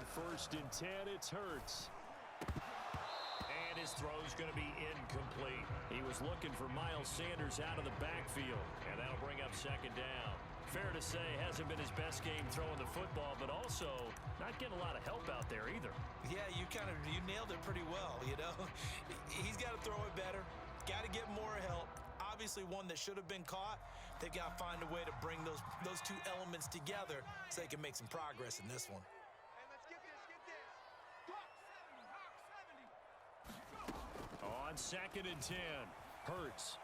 first and 10. It's Hurts. And his throw's going to be incomplete. He was looking for Miles Sanders out of the backfield, and that'll bring up second down. Fair to say, hasn't been his best game throwing the football, but also not getting a lot of help out there either. Yeah, you nailed it pretty well, you know. He's got to throw it better, got to get more help. Obviously one that should have been caught. They've got to find a way to bring those two elements together so they can make some progress in this one. On second and 10, Hurts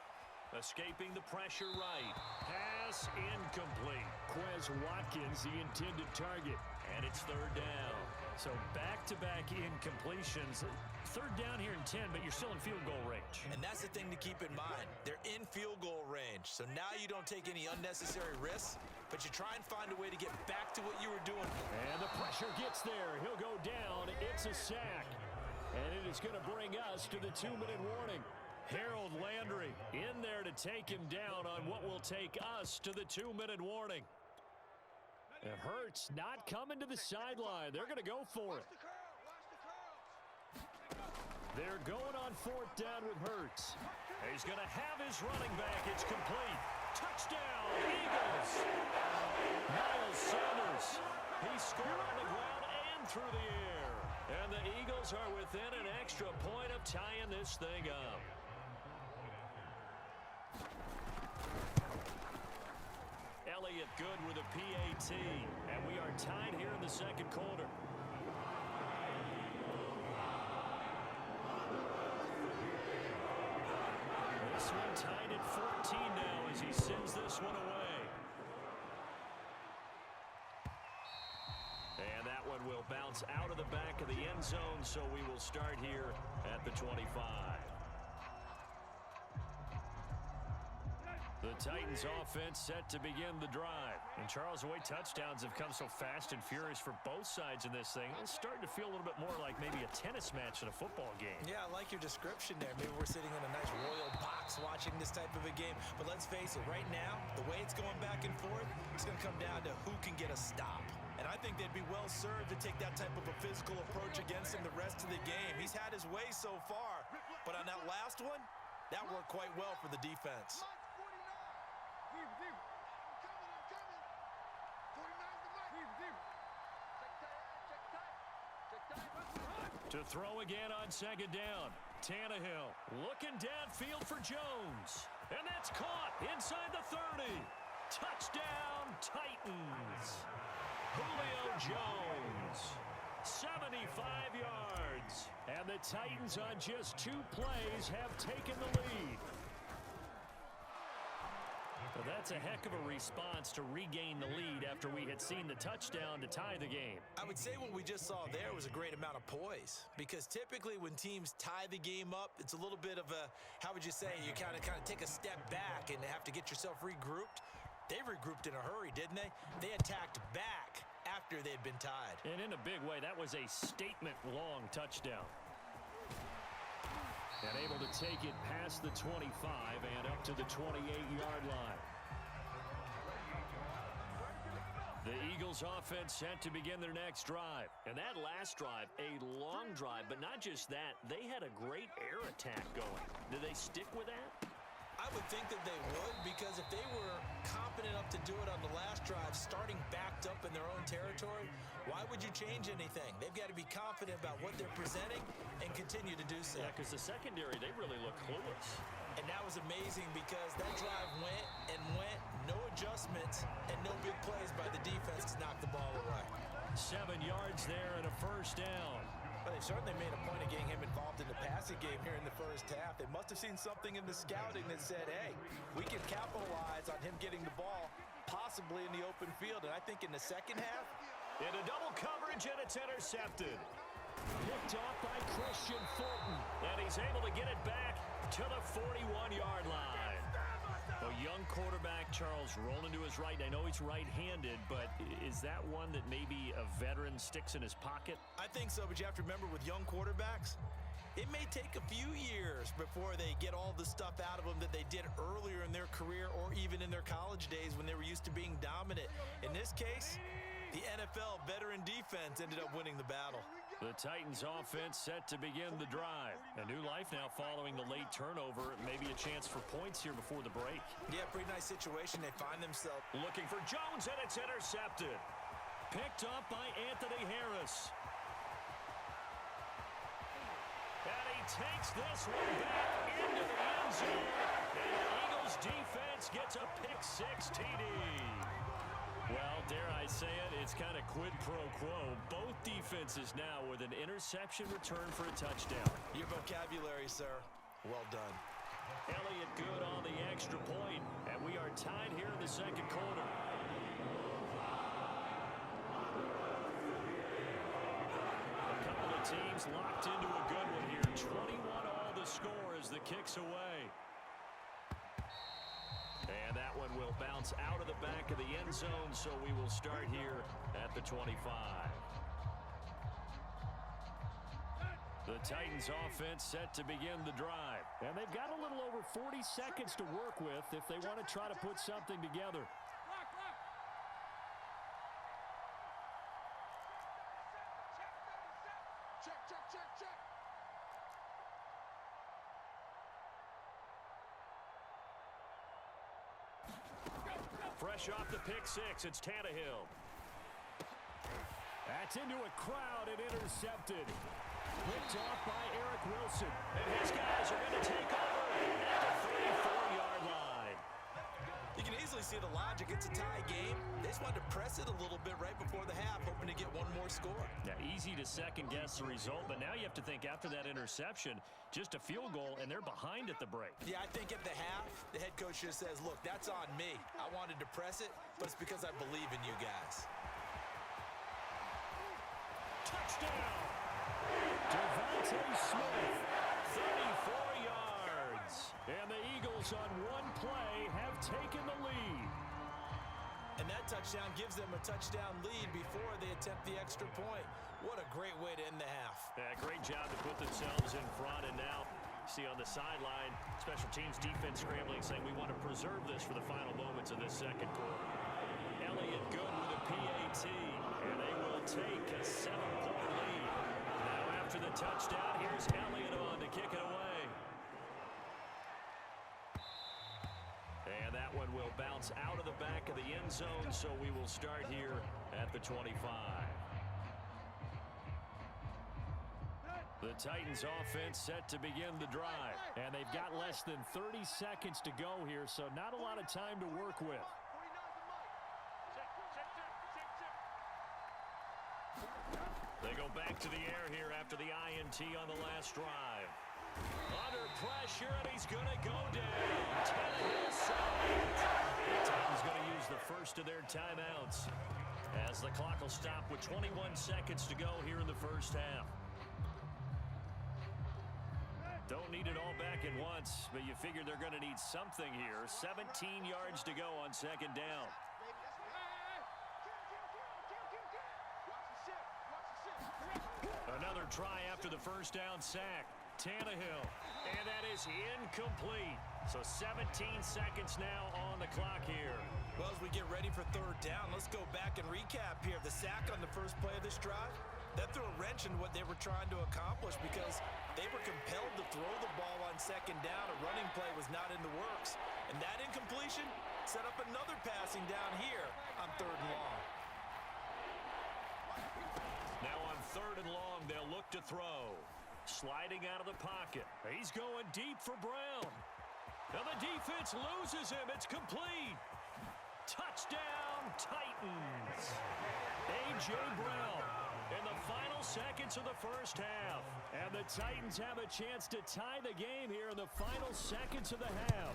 escaping the pressure right. Pass incomplete. Quez Watkins, the intended target. And it's third down. So back-to-back incompletions. Third down here in 10, but you're still in field goal range. And that's the thing to keep in mind. They're in field goal range. So now you don't take any unnecessary risks, but you try and find a way to get back to what you were doing. And the pressure gets there. He'll go down. It's a sack. And it is going to bring us to the 2-minute warning. Harold Landry in there to take him down on what will take us to the 2-minute warning. It hurts not coming to the sideline. They're going to go for it. They're going on fourth down with Hurts. He's going to have his running back. It's complete. Touchdown, Eagles. Miles Sanders. He scored on the ground and through the air. And the Eagles are within an extra point of tying this thing up. Elliott good with a PAT. And we are tied here in the second quarter. This one tied at 14 now as he sends this one away. And that one will bounce out of the back of the end zone, so we will start here at the 25. The Titans offense set to begin the drive. And Charles, the way touchdowns have come so fast and furious for both sides in this thing, it's starting to feel a little bit more like maybe a tennis match in a football game. Yeah, I like your description there. Maybe we're sitting in a nice royal box watching this type of a game. But let's face it, right now, the way it's going back and forth, it's going to come down to who can get a stop. And I think they'd be well served to take that type of a physical approach against him the rest of the game. He's had his way so far. But on that last one, that worked quite well for the defense. To throw again on second down. Tannehill looking downfield for Jones. And that's caught inside the 30. Touchdown, Titans. Julio Jones. 75 yards. And the Titans on just 2 plays have taken the lead. Well, that's a heck of a response to regain the lead after we had seen the touchdown to tie the game. I would say what we just saw there was a great amount of poise, because typically when teams tie the game up, it's a little bit of a, how would you say, you kind of take a step back and have to get yourself regrouped. They regrouped in a hurry, didn't they? They attacked back after they'd been tied. And in a big way, that was a statement-long touchdown. And able to take it past the 25 and up to the 28-yard line. The Eagles offense set to begin their next drive. And that last drive, a long drive, but not just that, they had a great air attack going. Did they stick with that? I would think that they would, because if they were competent enough to do it on the last drive, starting backed up in their own territory, why would you change anything? They've got to be confident about what they're presenting and continue to do so. Yeah, because the secondary, they really look clueless. And that was amazing, because that drive went and went, no adjustments, and no big plays by the defense to knock the ball away. 7 yards there and a first down. Well, they certainly made a point of getting him involved in the passing game here in the first half. They must have seen something in the scouting that said, hey, we can capitalize on him getting the ball, possibly in the open field. And I think in the second half, into double coverage, and it's intercepted. Picked off by Christian Fulton, and he's able to get it back to the 41-yard line. A young quarterback, Charles, rolling to his right. I know he's right-handed, but is that one that maybe a veteran sticks in his pocket? I think so, but you have to remember with young quarterbacks, it may take a few years before they get all the stuff out of them that they did earlier in their career or even in their college days when they were used to being dominant. In this case, The NFL veteran defense ended up winning the battle. The Titans offense set to begin the drive. A new life now following the late turnover. Maybe a chance for points here before the break. Yeah, pretty nice situation. They find themselves looking for Jones, and it's intercepted. Picked up by Anthony Harris. And he takes this one back into the end zone. And the Eagles defense gets a pick-6 TD. Well, dare I say it, it's kind of quid pro quo. Both defenses now with an interception return for a touchdown. Your vocabulary, sir. Well done. Elliott good on the extra point, and we are tied here in the second quarter. A couple of teams locked into a good one here. 21 all the score as the kick's away. And that one will bounce out of the back of the end zone, so we will start here at the 25. The Titans offense set to begin the drive. And they've got a little over 40 seconds to work with if they want to try to put something together. Fresh off the pick-6, it's Tannehill. That's into a crowd and intercepted. Picked off by Eric Wilson. And his guys are going to take over at the 34-yard line. You can easily see the logic. It's a tie game. They just wanted to press it a little bit right before the half, hoping to get one more score. Now, easy to second-guess the result, but now you have to think after that interception, just a field goal, and they're behind at the break. Yeah, I think at the half, the head coach just says, look, that's on me. I wanted to press it, but it's because I believe in you guys. Touchdown! Devontae Smith, 34 yards. And the Eagles on one play have taken the lead. And that touchdown gives them a touchdown lead before they attempt the extra point. What a great way to end the half. Yeah, great job to put themselves in front. And now, see on the sideline, special teams defense scrambling, saying we want to preserve this for the final moments of this second quarter. Elliott good with a PAT. And they will take a 7-point lead. Now after the touchdown, here's Elliott on to kick it away. And that one will bounce out of the back of the end zone, so we will start here at the 25. The Titans offense set to begin the drive. And they've got less than 30 seconds to go here, so not a lot of time to work with. They go back to the air here after the INT on the last drive. Under pressure, and he's going to go down. Tannehill sacked. The Titans going to use the first of their timeouts as the clock will stop with 21 seconds to go here in the first half. Don't need it all back at once, but you figure they're going to need something here. 17 yards to go on second down. Another try after the first down sack. Tannehill, and that is incomplete. So 17 seconds now on the clock here. Well, as we get ready for third down, let's go back and recap here. The sack on the first play of this drive, that threw a wrench in what they were trying to accomplish because they were compelled to throw the ball on second down. A running play was not in the works. And that incompletion set up another passing down here on third and long. Now on third and long, they'll look to throw. Sliding out of the pocket. He's going deep for Brown. Now the defense loses him. It's complete. Touchdown, Titans. A.J. Brown in the final seconds of the first half. And the Titans have a chance to tie the game here in the final seconds of the half.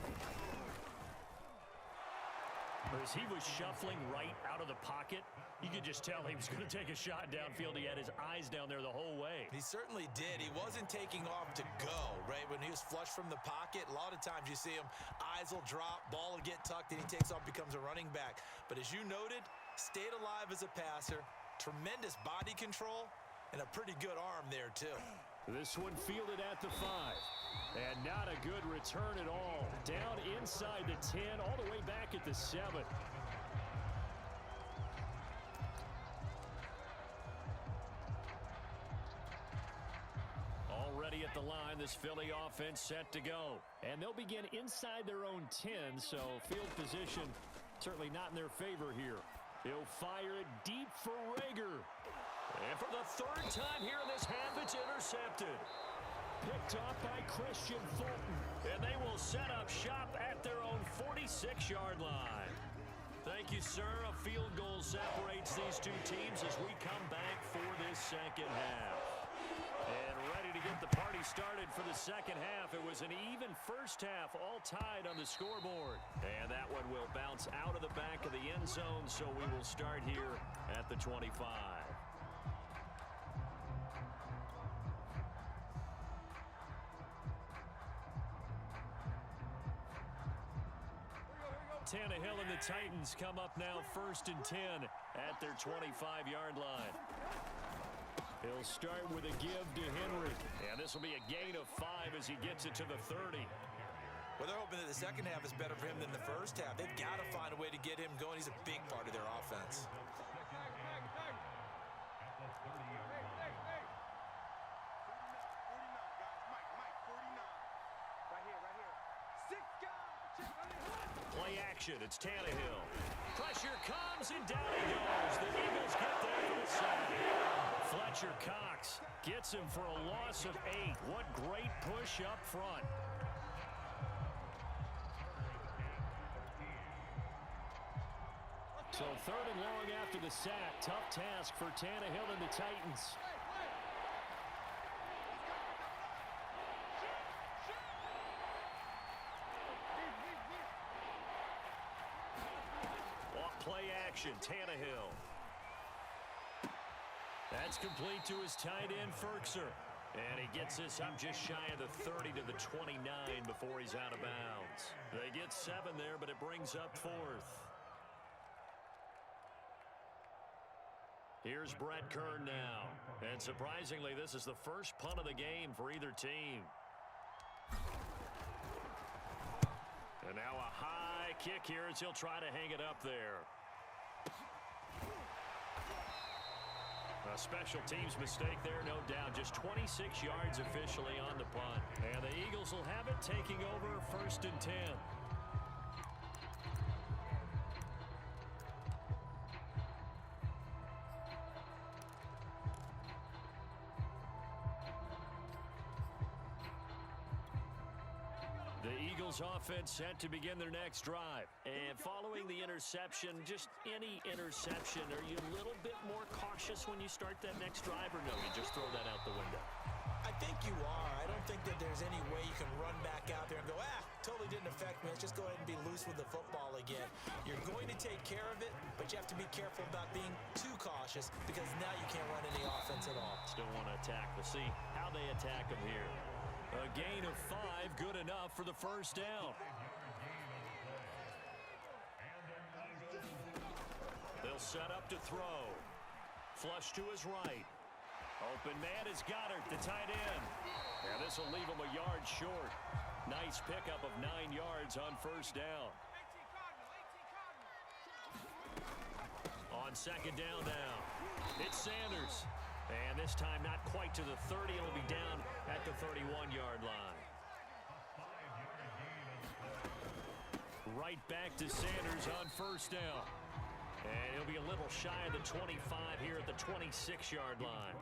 As he was shuffling right out of the pocket, you could just tell he was going to take a shot downfield. He had his eyes down there the whole way. He certainly did. He wasn't taking off to go, right? When he was flush from the pocket, a lot of times you see him, eyes will drop, ball will get tucked, and he takes off, becomes a running back. But as you noted, stayed alive as a passer, tremendous body control, and a pretty good arm there, too. This one fielded at the 5. And not a good return at all. Down inside the 10, all the way back at the 7. the line. This Philly offense set to go. And they'll begin inside their own 10, so field position certainly not in their favor here. He'll fire it deep for Rager. And for the third time here in this half, it's intercepted. Picked off by Christian Fulton. And they will set up shop at their own 46-yard line. Thank you, sir. A field goal separates these two teams as we come back for this second half. And ready to get the party started for the second half. It was an even first half, all tied on the scoreboard. And that one will bounce out of the back of the end zone, so we will start here at the 25. Tannehill and the Titans come up now 1st and 10 at their 25-yard line. He'll start with a give to Henry. And this will be a gain of 5 as he gets it to the 30. Well, they're hoping that the second half is better for him than the first half. They've got to find a way to get him going. He's a big part of their offense. Play action. It's Tannehill. Pressure comes, and down he goes. The Eagles get there for the sack. Fletcher Cox gets him for a loss of 8. What great push up front. So 3rd and long after the sack. Tough task for Tannehill and the Titans. Play action, Tannehill. That's complete to his tight end, Ferkser. And he gets this up just shy of the 30 to the 29 before he's out of bounds. They get 7 there, but it brings up 4th. Here's Brett Kern now. And surprisingly, this is the first punt of the game for either team. And now a high kick here as he'll try to hang it up there. A special teams mistake there, no doubt. Just 26 yards officially on the punt. And the Eagles will have it taking over 1st and 10. The Eagles offense set to begin their next drive. And following the interception, just any interception, are you a little bit more cautious when you start that next drive, or no, you just throw that out the window? I think you are. I don't think that there's any way you can run back out there and go, totally didn't affect me. Let's just go ahead and be loose with the football again. You're going to take care of it, but you have to be careful about being too cautious because now you can't run any offense at all. Still want to attack. We'll see how they attack them here. A gain of 5, good enough for the first down. They'll set up to throw. Flush to his right. Open man is Goddard, the tight end. And this will leave him a yard short. Nice pickup of 9 yards on first down. On second down now, it's Sanders. And this time not quite to the 30. It'll be down at the 31-yard line. Right back to Sanders on first down. And he'll be a little shy of the 25 here at the 26-yard line.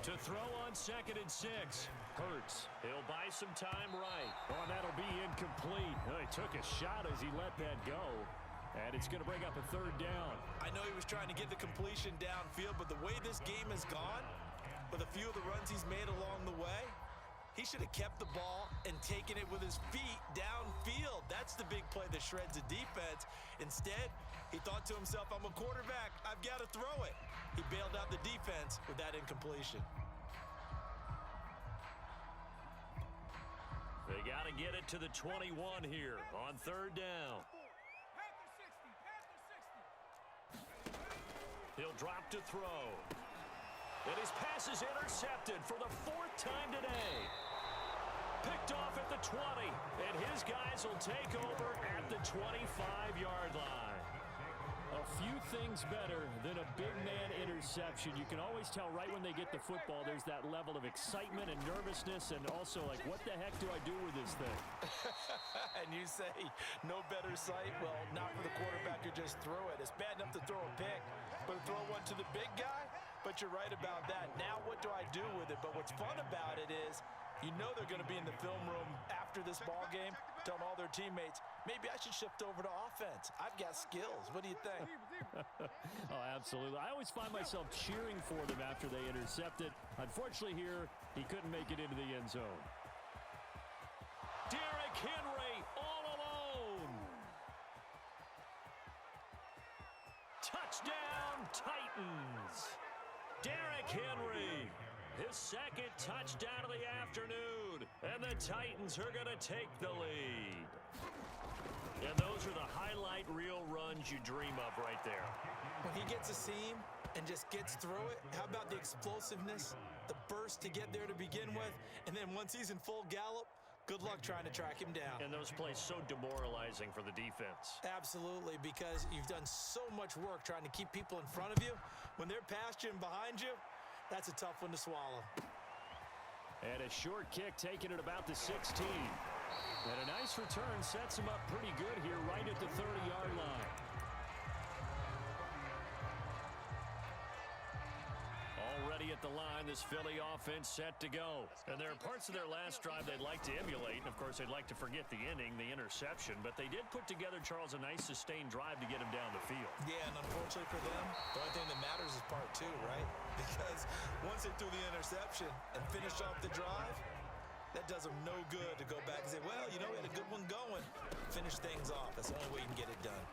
To throw on 2nd and 6. Hurts. He'll buy some time right. Oh, that'll be incomplete. He took a shot as he let that go. And it's going to bring up a 3rd down. I know he was trying to get the completion downfield, but the way this game has gone, with a few of the runs he's made along the way, he should have kept the ball and taken it with his feet downfield. That's the big play that shreds the defense. Instead, he thought to himself, I'm a quarterback. I've got to throw it. He bailed out the defense with that incompletion. They got to get it to the 21 here on 3rd down. He'll drop to throw. And his pass is intercepted for the 4th time today. Picked off at the 20, and his guys will take over at the 25-yard line. Well, few things better than a big man interception. You can always tell right when they get the football, there's that level of excitement and nervousness and also like, what the heck do I do with this thing? And you say, no better sight? Well, not for the quarterback who just threw it. It's bad enough to throw a pick, but to throw one to the big guy? But you're right about that. Now what do I do with it? But what's fun about it is, you know they're going to be in the film room after this ball game, telling all their teammates, maybe I should shift over to offense. I've got skills. What do you think? Oh, absolutely. I always find myself cheering for them after they intercept it. Unfortunately here, he couldn't make it into the end zone. Derrick Henry all alone. Touchdown, Titans. Derrick Henry. His second touchdown of the afternoon. And the Titans are going to take the lead. And those are the highlight reel runs you dream of right there. When he gets a seam and just gets through it, how about the explosiveness, the burst to get there to begin with, and then once he's in full gallop, good luck trying to track him down. And those plays so demoralizing for the defense. Absolutely, because you've done so much work trying to keep people in front of you. When they're past you and behind you, that's a tough one to swallow. And a short kick taken at about the 16. And a nice return sets him up pretty good here right at the 30-yard line. Already at the line, this Philly offense set to go. And there are parts of their last drive they'd like to emulate. And, of course, they'd like to forget the inning, the interception. But they did put together, Charles, a nice sustained drive to get him down the field. Yeah, and unfortunately for them, the only thing that matters is part two, right? Because once they threw the interception and finished off the drive, that does them no good to go back and say, well, you know, we had a good one going. Finish things off. That's the only way you can get it done.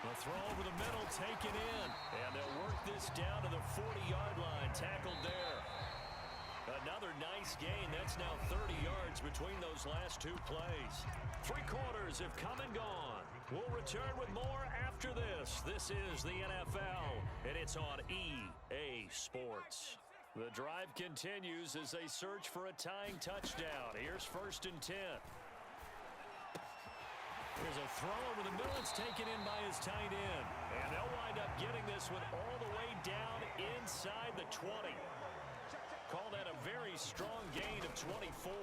The throw over the middle taken in. And they'll work this down to the 40-yard line. Tackled there. Another nice gain. That's now 30 yards between those last two plays. 3 quarters have come and gone. We'll return with more after this. This is the NFL, and it's on EA Sports. The drive continues as they search for a tying touchdown. Here's 1st and 10. There's a throw over the middle. It's taken in by his tight end. And they'll wind up getting this one all the way down inside the 20. Call that a very strong gain of 24.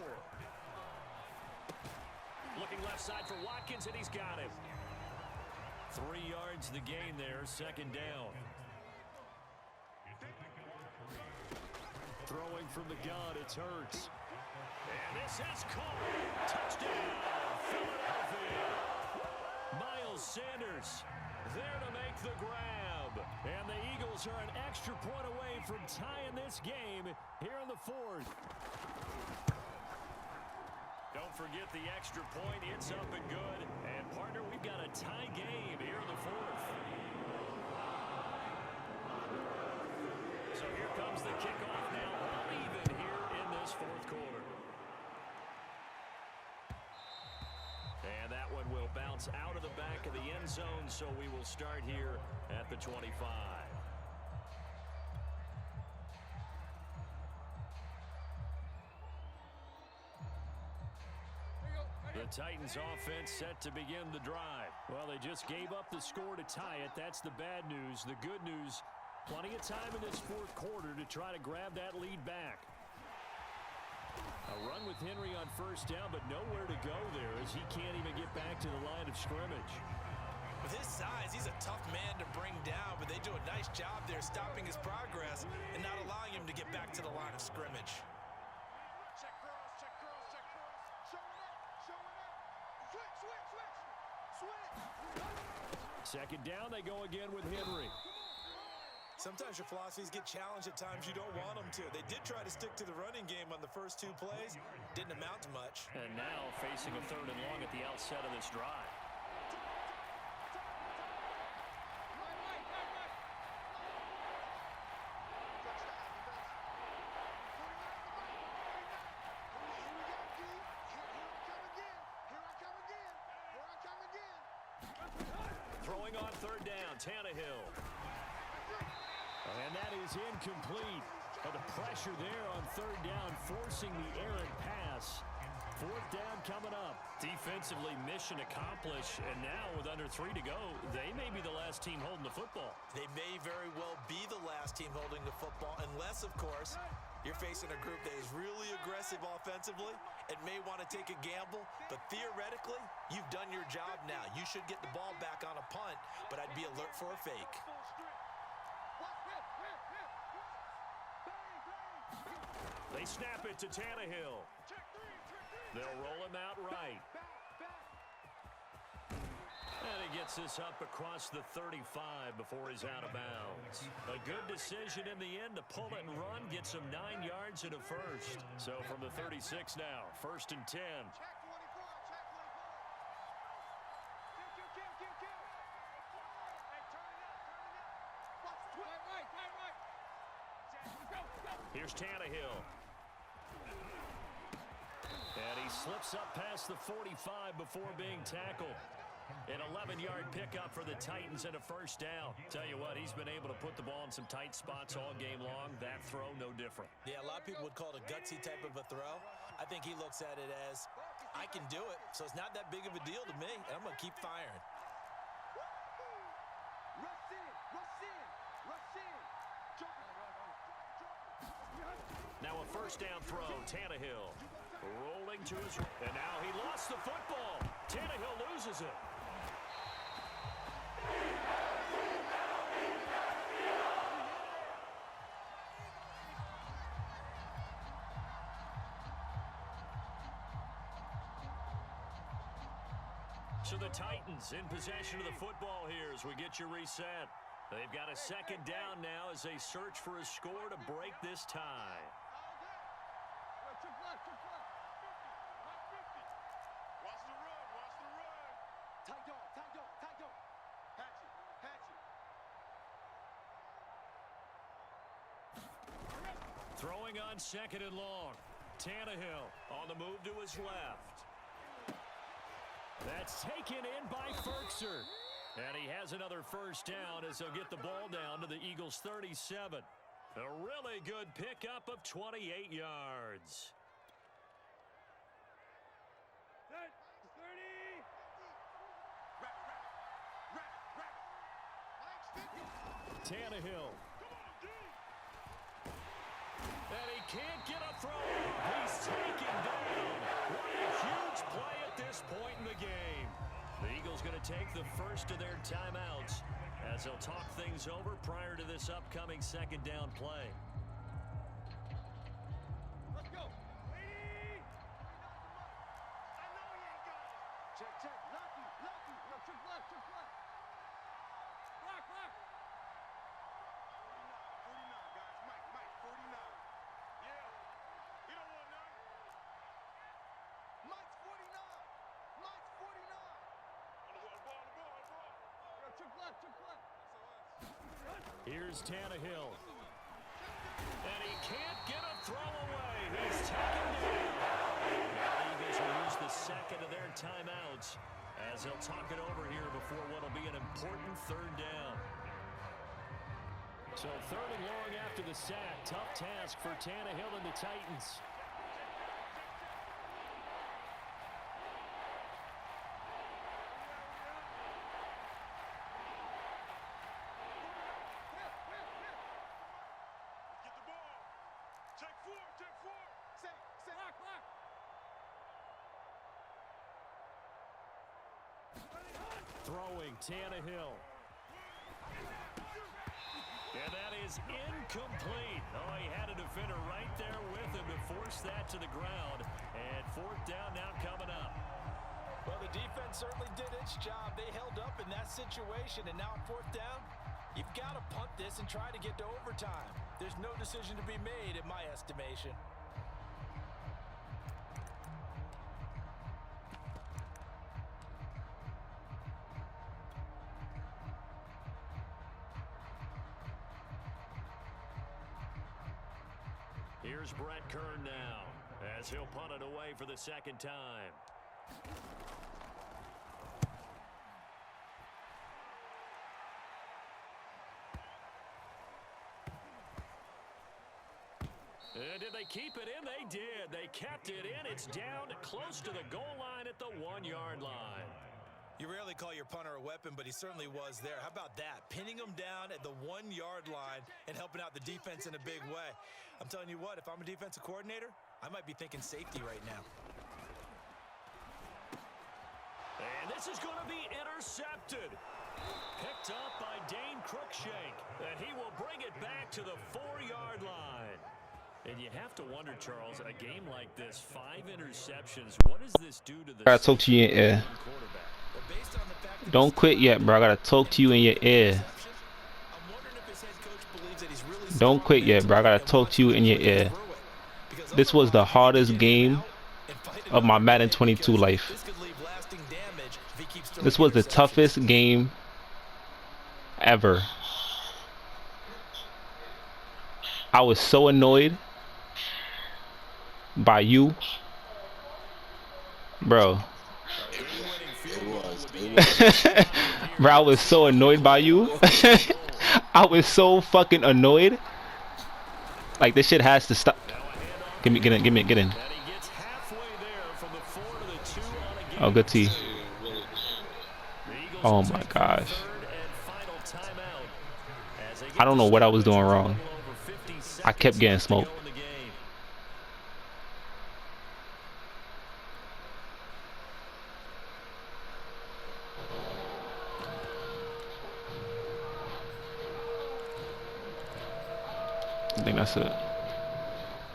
Looking left side for Watkins, and he's got him. 3 yards the gain there, 2nd down. Throwing from the gun, it's Hurts. And this is caught. Touchdown, Philadelphia. Miles Sanders there to make the grab. And the Eagles are an extra point away from tying this game here in the 4th. Don't forget the extra point. It's up and good. And, partner, we've got a tie game here in the 4th. So here comes the kickoff now, all even here in this 4th quarter. And that one will bounce out of the back of the end zone, so we will start here at the 25. The Titans offense set to begin the drive. Well, they just gave up the score to tie it. That's the bad news. The good news, plenty of time in this 4th quarter to try to grab that lead back. A run with Henry on 1st down, but nowhere to go there as he can't even get back to the line of scrimmage. With his size, he's a tough man to bring down, but they do a nice job there stopping his progress and not allowing him to get back to the line of scrimmage. Second down, they go again with Henry. Sometimes your philosophies get challenged at times you don't want them to. They did try to stick to the running game on the first 2 plays. Didn't amount to much. And now facing a 3rd and long at the outset of this drive. Throwing on 3rd down, Tannehill. And that is incomplete. But the pressure there on 3rd down, forcing the errant pass. Fourth down coming up. Defensively, mission accomplished. And now with under 3 to go, they may be the last team holding the football. They may very well be the last team holding the football, unless, of course, you're facing a group that is really aggressive offensively and may want to take a gamble. But theoretically, you've done your job now. You should get the ball back on a punt, but I'd be alert for a fake. They snap it to Tannehill. They'll roll him out right. And he gets this up across the 35 before he's out of bounds. A good decision in the end to pull it and run, get some 9 yards and a first. So from the 36 now, 1st and 10. Here's Tannehill. And he slips up past the 45 before being tackled. An 11-yard pickup for the Titans and a first down. Tell you what, he's been able to put the ball in some tight spots all game long. That throw, no different. Yeah, a lot of people would call it a gutsy type of a throw. I think he looks at it as, I can do it, so it's not that big of a deal to me, and I'm going to keep firing. Now a first down throw, Tannehill rolling to his, and now he lost the football. Tannehill loses it. So the Titans in possession of the football here as we get you reset. They've got a second down now as they search for a score to break this tie. Throwing on 2nd and long. Tannehill on the move to his left. That's taken in by Ferkser. And he has another first down as he'll get the ball down to the Eagles' 37. A really good pickup of 28 yards. Tannehill. And he can't get a throw. He's taken down. What a huge play at this point in the game. The Eagles going to take the first of their timeouts as they'll talk things over prior to this upcoming second down play. Let's go. Lady. I know he ain't got it. Check, check. Lucky. No, trick left. Block. 49, guys. Mike, 49. Yeah. He don't want none. Mike's 49. Here's Tannehill. And he can't get a throw away. He's taken down. Now the Eagles will use the second of their timeouts as they'll talk it over here before what will be an important third down. So 3rd and long after the sack. Tough task for Tannehill and the Titans. Throwing Tannehill. And that is incomplete. Oh, he had a defender right there with him to force that to the ground. And 4th down now coming up. Well, the defense certainly did its job. They held up in that situation, and now 4th down, you've got to punt this and try to get to overtime. There's no decision to be made in my estimation. Here's Brett Kern now as he'll punt it away for the second time. Did they keep it in? They did. They kept it in. It's down close to the goal line at the 1-yard line. You rarely call your punter a weapon, but he certainly was there. How about that? Pinning him down at the 1-yard line and helping out the defense in a big way. I'm telling you what, if I'm a defensive coordinator, I might be thinking safety right now. And this is going to be intercepted. Picked up by Dane Cruikshank. And he will bring it back to the 4-yard line. And you have to wonder, Charles, a game like this, 5 interceptions, what does this do to the I gotta talk to you in your ear. quarterback? Don't quit yet, bro. I gotta talk to you in your ear. Don't quit yet, bro. I gotta talk to you in your ear. This was the hardest game of my Madden 22 life. This was the toughest game ever. I was so annoyed by you, bro. Bro, I was so annoyed by you. I was so fucking annoyed. Like, this shit has to stop. Get in. Oh, good T. Oh my gosh. I don't know what I was doing wrong. I kept getting smoked. I think that's it.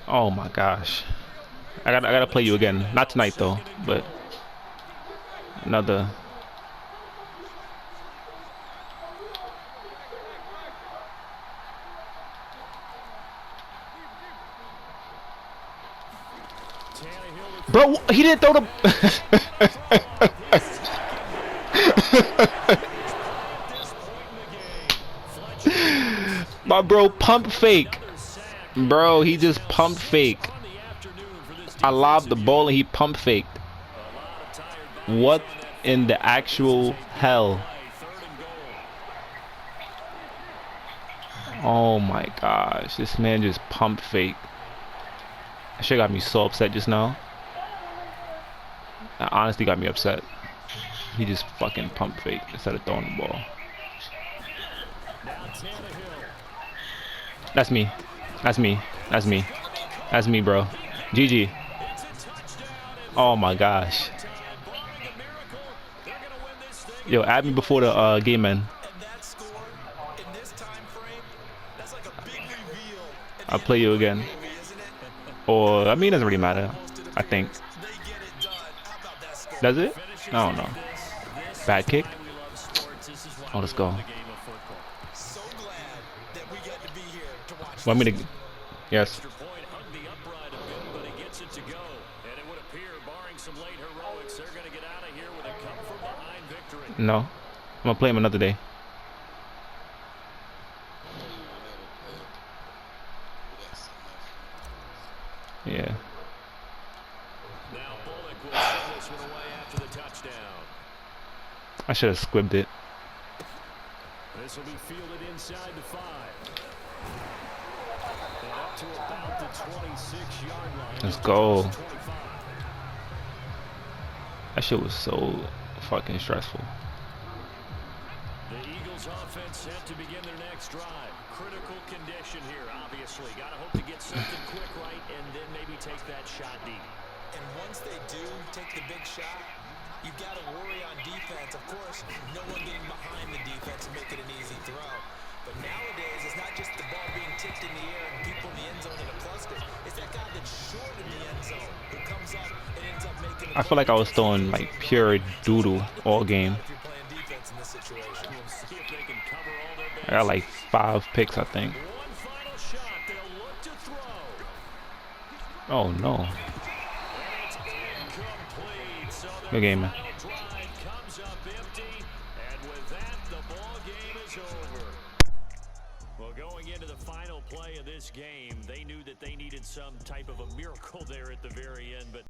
Oh my gosh. I gotta play you again. Not tonight though, but another. Bro, he didn't throw the my bro pump fake. Bro, he just pump fake. I lobbed the ball and he pump faked. What in the actual hell? Oh my gosh, this man just pump faked. That shit got me so upset just now. That honestly got me upset. He just fucking pump faked instead of throwing the ball. That's me. That's me. That's me. That's me, bro. GG. Oh my gosh. Yo, add me before the game end. I'll play you again. Or, I mean, it doesn't really matter. I think. Does it? I don't know. Bad kick? Oh, let's go. Want me to? Yes. No. I'm gonna play him another day. Yeah. I should have squibbed it. This will be fielded inside the 5. And up to about the 26-yard line. Let's go. That shit was so fucking stressful. The Eagles offense set to begin their next drive. Critical condition here, obviously. Gotta hope to get something quick right and then maybe take that shot deep. And once they do take the big shot, you've got to worry on defense. Of course, no one getting behind the defense and make it an easy throw. But nowadays, it's not just the ball being tipped in the air and people in the end zone in a cluster. It's that guy that's short in the end zone who comes up and ends up making I feel like I was throwing like pure doodle all game. I got like 5 picks, I think. Oh no. Good game, man. Well, going into the final play of this game, they knew that they needed some type of a miracle there at the very end, but